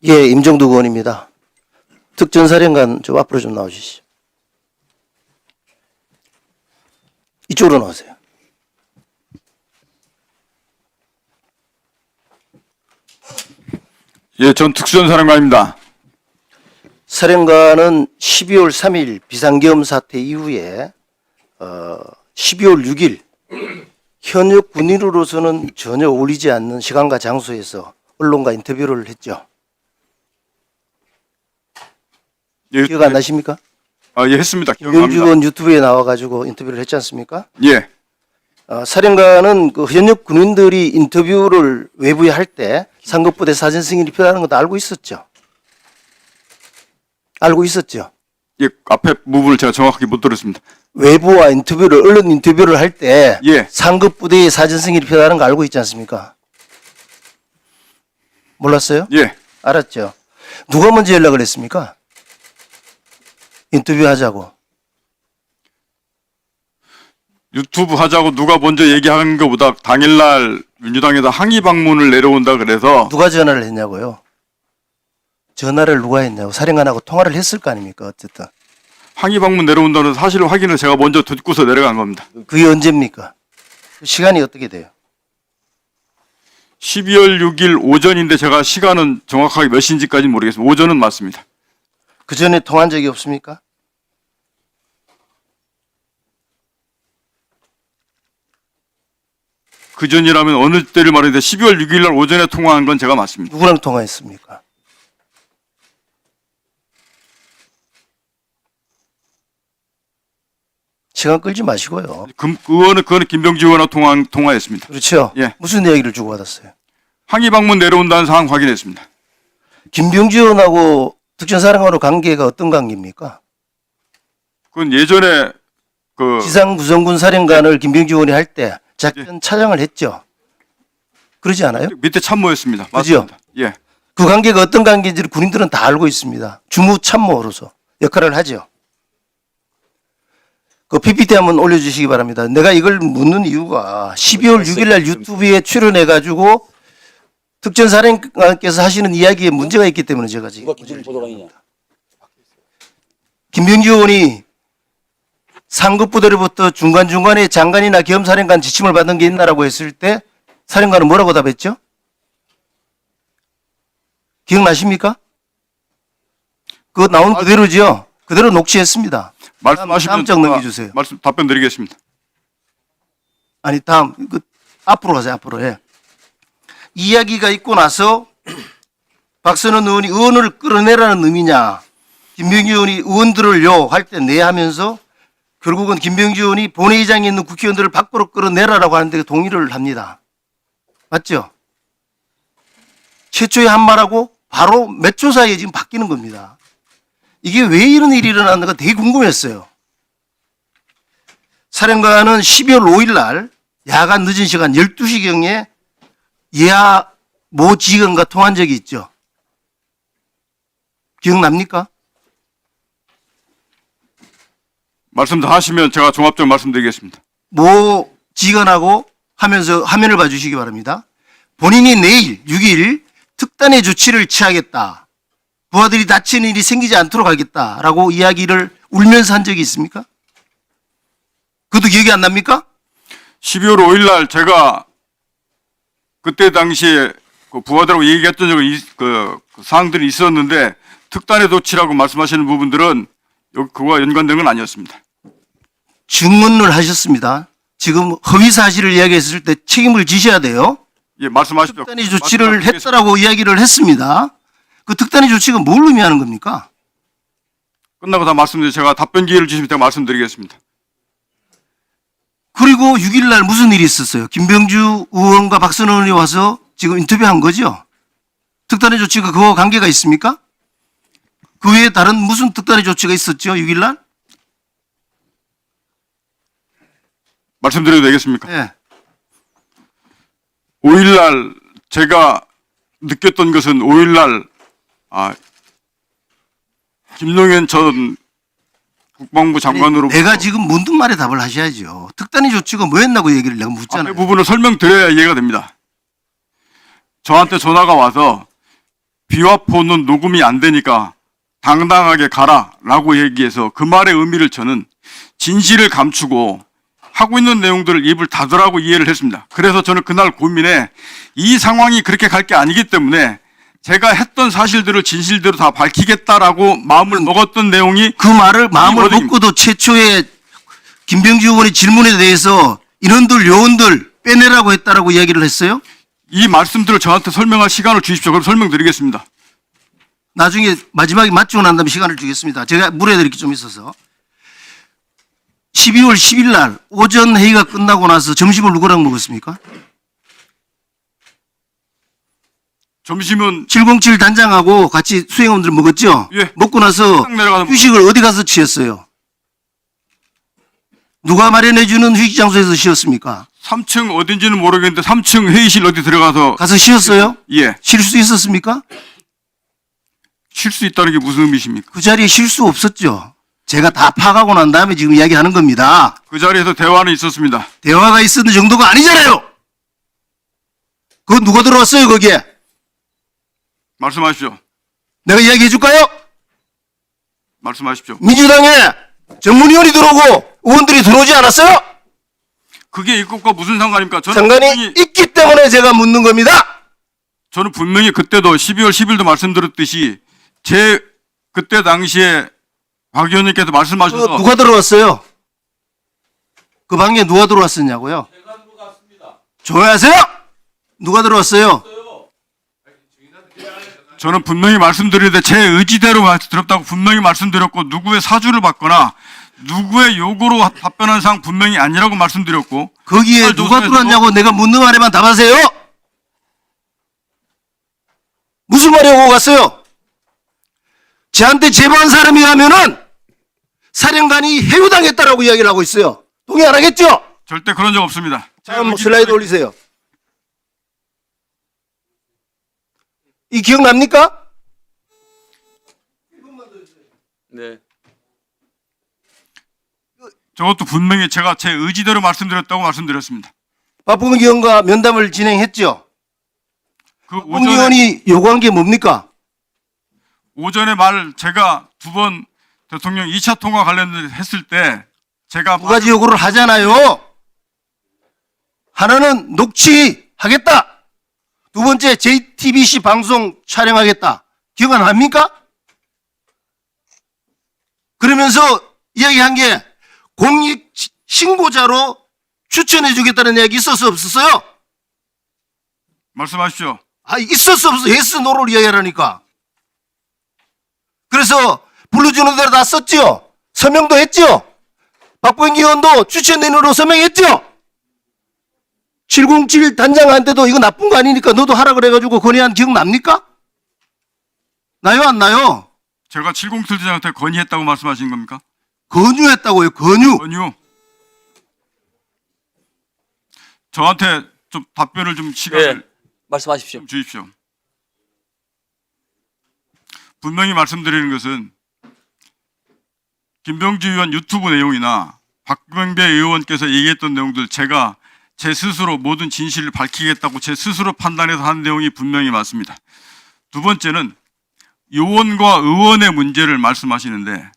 예, 임종두 의원입니다. 특전사령관 좀 앞으로 좀 나와주시죠. 이쪽으로 나오세요. 예, 전 특수전사령관입니다. 사령관은 12월 3일 비상계엄 사태 이후에 12월 6일 현역 군인으로서는 전혀 어울리지 않는 시간과 장소에서 언론과 인터뷰를 했죠. 예, 기억 안 나십니까? 예, 했습니다. 김병주 기억납니다. 의원 유튜브에 나와가지고 인터뷰를 했지 않습니까? 예, 사령관은 그 현역 군인들이 인터뷰를 외부에 할 때 상급부대 사전 승인이 필요하는 것도 알고 있었죠. 알고 있었죠. 예, 앞에 부분을 제가 정확하게 못 들었습니다. 외부와 인터뷰를 언론 인터뷰를 할 때 예. 상급부대의 사전 승인이 필요하는 거 알고 있지 않습니까? 몰랐어요? 예, 알았죠. 누가 먼저 연락을 했습니까? 인터뷰 하자고. 유튜브 하자고 누가 먼저 얘기하는 것보다 당일날 민주당에다 항의 방문을 내려온다 그래서 누가 전화를 했냐고요? 전화를 누가 했냐고. 사령관하고 통화를 했을 거 아닙니까? 어쨌든. 항의 방문 내려온다는 사실 확인을 제가 먼저 듣고서 내려간 겁니다. 그게 언제입니까? 시간이 어떻게 돼요? 12월 6일 오전인데 제가 시간은 정확하게 몇 시인지까지는 모르겠습니다. 오전은 맞습니다. 그 전에 통화한 적이 없습니까? 그 전이라면 어느 때를 말했는데 12월 6일 날 오전에 통화한 건 제가 맞습니다. 누구랑 통화했습니까? 시간 끌지 마시고요. 그거는 김병주 의원하고 통화했습니다. 그렇죠? 예. 무슨 이야기를 주고받았어요? 항의 방문 내려온다는 사항 확인했습니다. 김병주 의원하고 특전사령관으로 관계가 어떤 관계입니까? 그건 예전에 그 지상구성군 사령관을 김병주 의원이 할 때 작전 차장을 했죠. 그러지 않아요? 밑에 참모였습니다. 그죠? 맞습니다. 예. 그 관계가 어떤 관계인지를 군인들은 다 알고 있습니다. 주무 참모로서 역할을 하죠. 그 PPT 한번 올려주시기 바랍니다. 내가 이걸 묻는 이유가 12월 6일 날 유튜브에 출연해가지고 특전사령관께서 하시는 이야기에 문제가 있기 때문에 제가 지금 누가 기준 보도가 있냐? 김병주 의원이 상급부대로부터 중간중간에 장관이나 겸사령관 지침을 받은 게 있나라고 했을 때 사령관은 뭐라고 답했죠? 기억나십니까? 그거 나온 그대로죠? 그대로 녹취했습니다. 말씀하시면 다음 장 넘겨주세요. 말씀 답변 드리겠습니다. 아니 다음 앞으로 가세요. 앞으로. 예. 이야기가 있고 나서 박선원 의원이 의원을 끌어내라는 의미냐, 김병주 의원이 의원들을요 할 때 네 하면서 결국은 김병주 의원이 본회의장에 있는 국회의원들을 밖으로 끌어내라라고 하는데 동의를 합니다. 맞죠? 최초의 한 말하고 바로 몇 초 사이에 지금 바뀌는 겁니다. 이게 왜 이런 일이 일어났는가 되게 궁금했어요. 사령관은 12월 5일 날 야간 늦은 시간 12시경에 예하 모 지휘관과 통화한 적이 있죠. 기억납니까? 말씀 다 하시면 제가 종합적으로 말씀드리겠습니다. 모 지휘관하고 하면서 화면을 봐주시기 바랍니다. 본인이 내일 6일 특단의 조치를 취하겠다. 부하들이 다치는 일이 생기지 않도록 하겠다라고 이야기를 울면서 한 적이 있습니까? 그것도 기억이 안 납니까? 12월 5일 날 제가 그때 당시에 그 부하들하고 얘기했던 적은 그 사항들이 있었는데 특단의 조치라고 말씀하시는 부분들은 그거와 연관된 건 아니었습니다. 증언을 하셨습니다. 지금 허위 사실을 이야기했을 때 책임을 지셔야 돼요. 예, 말씀하십시오. 특단의 조치를 말씀드리겠습니다. 했다라고 이야기를 했습니다. 그 특단의 조치가 뭘 의미하는 겁니까? 끝나고 다 말씀드리고 제가 답변 기회를 주시면 제가 말씀드리겠습니다. 그리고 6일 날 무슨 일이 있었어요? 김병주 의원과 박선원 의원이 와서 지금 인터뷰한 거죠? 특단의 조치가 그와 관계가 있습니까? 그 외에 다른 무슨 특단의 조치가 있었죠? 6일 날? 말씀드려도 되겠습니까? 네. 5일 날 제가 느꼈던 것은 5일 날 김용현 전 국방부 장관으로부터 내가 지금 묻는 말에 답을 하셔야죠. 특단의 조치가 뭐였나고 얘기를 내가 앞에 묻잖아요. 부분을 설명드려야 이해가 됩니다. 저한테 전화가 와서 비와 포는 녹음이 안 되니까 당당하게 가라라고 얘기해서 그 말의 의미를 저는 진실을 감추고 하고 있는 내용들을 입을 닫으라고 이해를 했습니다. 그래서 저는 그날 고민에 이 상황이 그렇게 갈 게 아니기 때문에 제가 했던 사실들을 진실대로 다 밝히겠다라고 마음을 먹었던 내용이 그 말을 마음을 워딩. 먹고도 최초에 김병지 의원의 질문에 대해서 인원들 요원들 빼내라고 했다라고 이야기를 했어요. 이 말씀들을 저한테 설명할 시간을 주십시오. 그럼 설명드리겠습니다. 나중에 마지막에 맞추고 난 다음에 시간을 주겠습니다. 제가 물어드릴 게 좀 있어서 12월 10일 날 오전 회의가 끝나고 나서 점심을 누구랑 먹었습니까? 점심은 707 단장하고 같이 수행원들 먹었죠? 예. 먹고 나서 딱 내려가서 휴식을 어디 가서 취했어요? 누가 마련해 주는 휴식 장소에서 쉬었습니까? 3층 어딘지는 모르겠는데 3층 회의실 어디 들어가서 가서 쉬었어요? 예, 쉴 수 있었습니까? 쉴 수 있다는 게 무슨 의미십니까? 그 자리에 쉴 수 없었죠. 제가 다 파악하고 난 다음에 지금 이야기하는 겁니다. 그 자리에서 대화는 있었습니다. 대화가 있었는 정도가 아니잖아요. 그거 누가 들어왔어요, 거기에? 말씀하십시오. 내가 이야기해 줄까요? 말씀하십시오. 민주당에 전문위원이 들어오고 의원들이 들어오지 않았어요? 그게 이것과 무슨 상관입니까? 상관이 있기 때문에 제가 묻는 겁니다. 저는 분명히 그때도 12월 10일도 말씀드렸듯이 그때 당시에 박 의원님께서 말씀하셔서 누가 들어왔어요? 그 방에 누가 들어왔었냐고요? 조용하세요! 누가 들어왔어요? 저는 분명히 말씀드리는데 제 의지대로 들었다고 분명히 말씀드렸고 누구의 사주를 받거나 누구의 요구로 답변한 사항 분명히 아니라고 말씀드렸고 거기에 누가 조사에서도 들어왔냐고 내가 묻는 말에만 답하세요. 무슨 말이 오고 갔어요? 저한테 제보한 사람이 하면은 사령관이 해유당했다라고 이야기를 하고 있어요. 동의 안 하겠죠? 절대 그런 적 없습니다. 다음 슬라이드 올리세요. 이 기억납니까? 네. 저것도 분명히 제가 제 의지대로 말씀드렸다고 말씀드렸습니다. 박봉기 의원과 면담을 진행했죠. 그 박봉기 의원이 요구한 게 뭡니까? 오전에 제가 두 번 대통령 2차 통화 관련해서 했을 때 제가 두 가지 요구를 하잖아요. 하나는 녹취하겠다. 두 번째 JTBC 방송 촬영하겠다. 기억 안 납니까? 그러면서 이야기한 게 공익 신고자로 추천해 주겠다는 이야기 있었어 없었어요? 말씀하십시오. 아, 있었어 없었어? 예스 노를 이야기하라니까. 그래서 불러주는 대로 다 썼죠. 서명도 했죠. 박봉기 의원도 추천인으로 서명했죠. 707 단장한테도 이거 나쁜 거 아니니까 너도 하라 그래가지고 건의한 기억 납니까? 나요 안 나요? 제가 707 대장한테 건의했다고 말씀하신 겁니까? 건유했다고요. 건유. 건의. 저한테 좀 답변을 좀 시간을 네. 말씀하십시오. 좀 주십시오. 분명히 말씀드리는 것은 김병지 의원 유튜브 내용이나 박병배 의원께서 얘기했던 내용들 제가 제 스스로 모든 진실을 밝히겠다고 제 스스로 판단해서 한 내용이 분명히 맞습니다. 두 번째는 요원과 의원의 문제를 말씀하시는데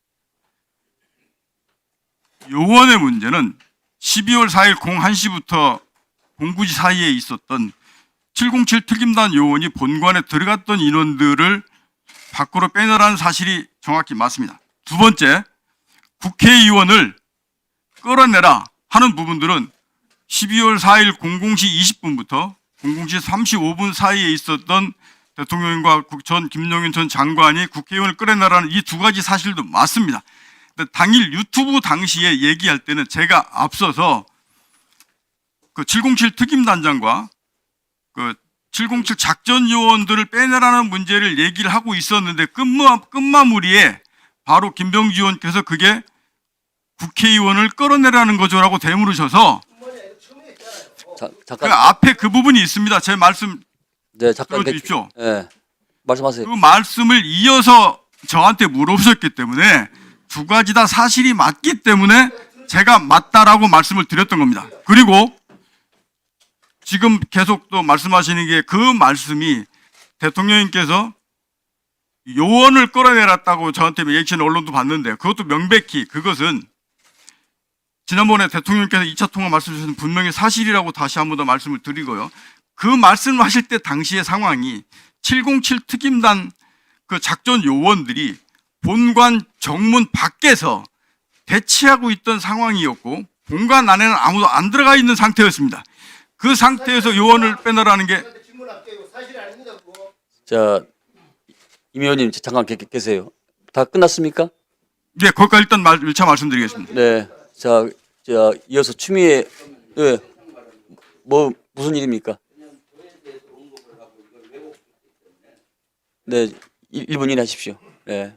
요원의 문제는 12월 4일 01시부터 09시 사이에 있었던 707 특임단 요원이 본관에 들어갔던 인원들을 밖으로 빼내라는 사실이 정확히 맞습니다. 두 번째, 국회의원을 끌어내라 하는 부분들은 12월 4일 00시 20분부터 00시 35분 사이에 있었던 대통령과 전 김용현 전 장관이 국회의원을 끌어내라는 이 두 가지 사실도 맞습니다. 근데 당일 유튜브 당시에 얘기할 때는 제가 앞서서 그 707 특임단장과 그 707 작전 요원들을 빼내라는 문제를 얘기를 하고 있었는데 끝마무리에 바로 김병지 의원께서 그게 국회의원을 끌어내라는 거죠라고 대물으셔서 그 잠깐. 앞에 그 부분이 있습니다. 제 말씀 네, 잠깐. 들어주십시오. 네. 말씀하세요. 그 말씀을 이어서 저한테 물어보셨기 때문에 두 가지 다 사실이 맞기 때문에 제가 맞다라고 말씀을 드렸던 겁니다. 그리고 지금 계속 또 말씀하시는 게 그 말씀이 대통령님께서 요원을 끌어내렸다고 저한테 얘기하는 언론도 봤는데 그것도 명백히 그것은 지난번에 대통령께서 2차 통화 말씀 주신 분명히 사실이라고 다시 한 번 더 말씀을 드리고요. 그 말씀하실 때 당시의 상황이 707 특임단 그 작전 요원들이 본관 정문 밖에서 대치하고 있던 상황이었고 본관 안에는 아무도 안 들어가 있는 상태였습니다. 그 상태에서 요원을 빼내라는 게 자, 임 의원님 잠깐 계세요. 다 끝났습니까? 네, 거기까지 일단 1차 말씀드리겠습니다. 네. 자, 이어서 추미애, 네. 뭐, 무슨 일입니까? 네, 1분 이내 하십시오. 네.